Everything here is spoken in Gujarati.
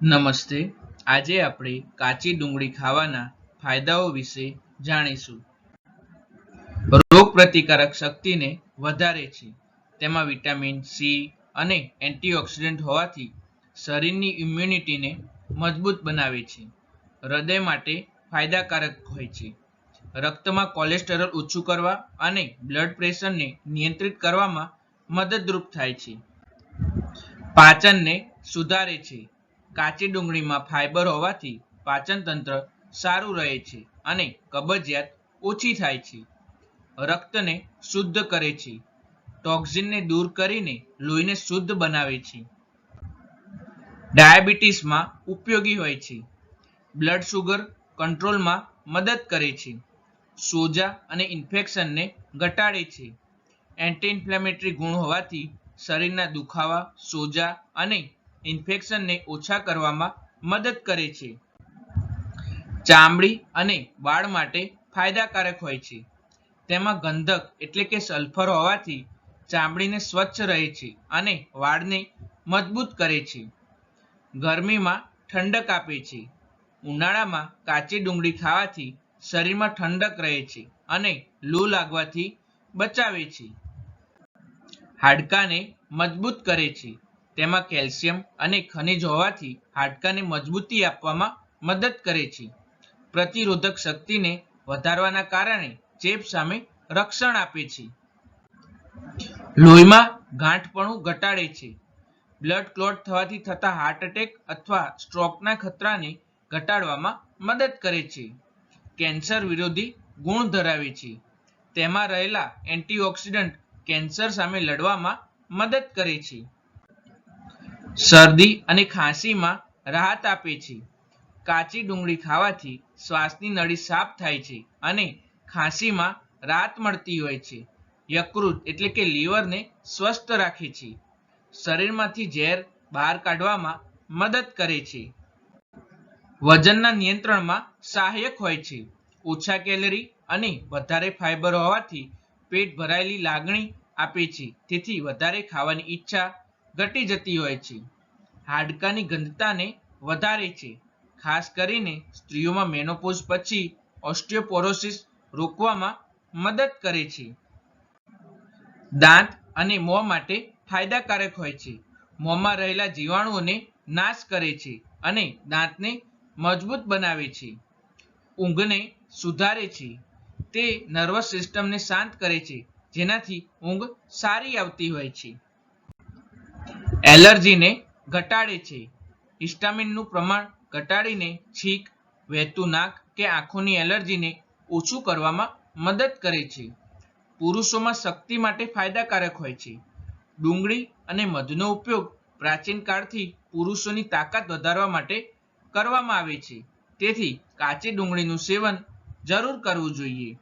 નમસ્તે. આજે આપણે કાચી ડુંગળી ખાવાના ફાયદાઓ વિશે જાણીશું. રોગ પ્રતિકારક શક્તિને વધારે છે. તેમાં વિટામિન સી અને એન્ટીઓક્સિડન્ટ હોવાથી શરીરની ઇમ્યુનિટીને મજબૂત બનાવે છે. હૃદય માટે ફાયદાકારક હોય છે. રક્તમાં કોલેસ્ટેરોલ ઓછું કરવા અને બ્લડ પ્રેશરને નિયંત્રિત કરવામાં મદદરૂપ થાય છે. પાચનને સુધારે છે. કાચી ડુંગળીમાં ફાઇબર હોવાથી પાચન તંત્ર સારું રહે છે અને કબજિયાત ઓછી થાય છે. રક્તને શુદ્ધ કરે છે. ટોક્સિનને દૂર કરીને લોહીને શુદ્ધ બનાવે છે. ડાયાબિટીસમાં ઉપયોગી હોય છે. બ્લડ શુગર કંટ્રોલમાં મદદ કરે છે. સોજા અને ઇન્ફેક્શનને ઘટાડે છે. એન્ટી ઇન્ફ્લેમેટરી ગુણ હોવાથી શરીરના દુખાવા, સોજા અને ઇન્ફેક્શનને ઓછા કરવામાં મદદ કરે છે. ચામડી અને વાળ માટે ફાયદાકારક હોય છે. તેમાં ગંધક એટલે કે સલ્ફર હોવાથી ચામડીને સ્વચ્છ રહે છે અને વાળને મજબૂત કરે છે. ગરમીમાં ઠંડક આપે છે. ઉનાળામાં કાચી ડુંગળી ખાવાથી શરીરમાં ઠંડક રહે છે અને લૂ લાગવાથી બચાવે છે. હાડકાને મજબૂત કરે છે. તેમાં કેલ્શિયમ અને ખનિજ હોવાથી હાડકાને મજબૂતી આપવામાં મદદ કરે છે. પ્રતિરોધક શક્તિને વધારવાના કારણે ચેપ સામે રક્ષણ આપે છે. લોહીમાં ગાંઠપણું ઘટાડે છે. બ્લડ ક્લોટ થવાથી થતા હાર્ટ એટેક અથવા સ્ટ્રોકના ખતરાને ઘટાડવામાં મદદ કરે છે. કેન્સર વિરોધી ગુણ ધરાવે છે. તેમાં રહેલા એન્ટીઓક્સિડન્ટ કેન્સર સામે લડવામાં મદદ કરે છે. શરદી અને ખાંસીમાં રાહત આપે છે. કાચી ડુંગળી ખાવાથી શ્વાસની નળી સાફ થાય છે અને ખાંસીમાં રાહત મળતી હોય છે. યકૃત એટલે કે લીવરને સ્વસ્થ રાખે છે. શરીરમાંથી ઝેર બહાર કાઢવામાં મદદ કરે છે. વજનના નિયંત્રણમાં સહાયક હોય છે. ઓછા કેલરી અને વધારે ફાઇબર હોવાથી પેટ ભરાયેલી લાગણી આપે છે. તેથી વધારે ખાવાની ઈચ્છા ઘટી જતી હોય છે. હાડકાની ઘનતાને વધારે છે. ખાસ કરીને સ્ત્રીઓમાં મેનોપોઝ પછી ઓસ્ટિયોપોરોસિસ રોકવામાં મદદ કરે છે. દાંત અને મોં માટે ફાયદાકારક હોય છે. મોંમાં રહેલા જીવાણુઓને નાશ કરે છે અને દાંતને મજબૂત બનાવે છે. ઊંઘને સુધારે છે. તે નર્વસ સિસ્ટમને શાંત કરે છે, જેનાથી ઊંઘ સારી આવતી હોય છે. એલર્જીને ઘટાડે છે. હિસ્ટામિનનું પ્રમાણ ઘટાડીને છીંક, વહેતું નાક કે આંખોની એલર્જીને ઓછું કરવામાં મદદ કરે છે. પુરુષોમાં શક્તિ માટે ફાયદાકારક હોય છે. ડુંગળી અને મધનો ઉપયોગ પ્રાચીન કાળથી પુરુષોની તાકાત વધારવા માટે કરવામાં આવે છે. તેથી કાચી ડુંગળીનું સેવન જરૂર કરવું જોઈએ.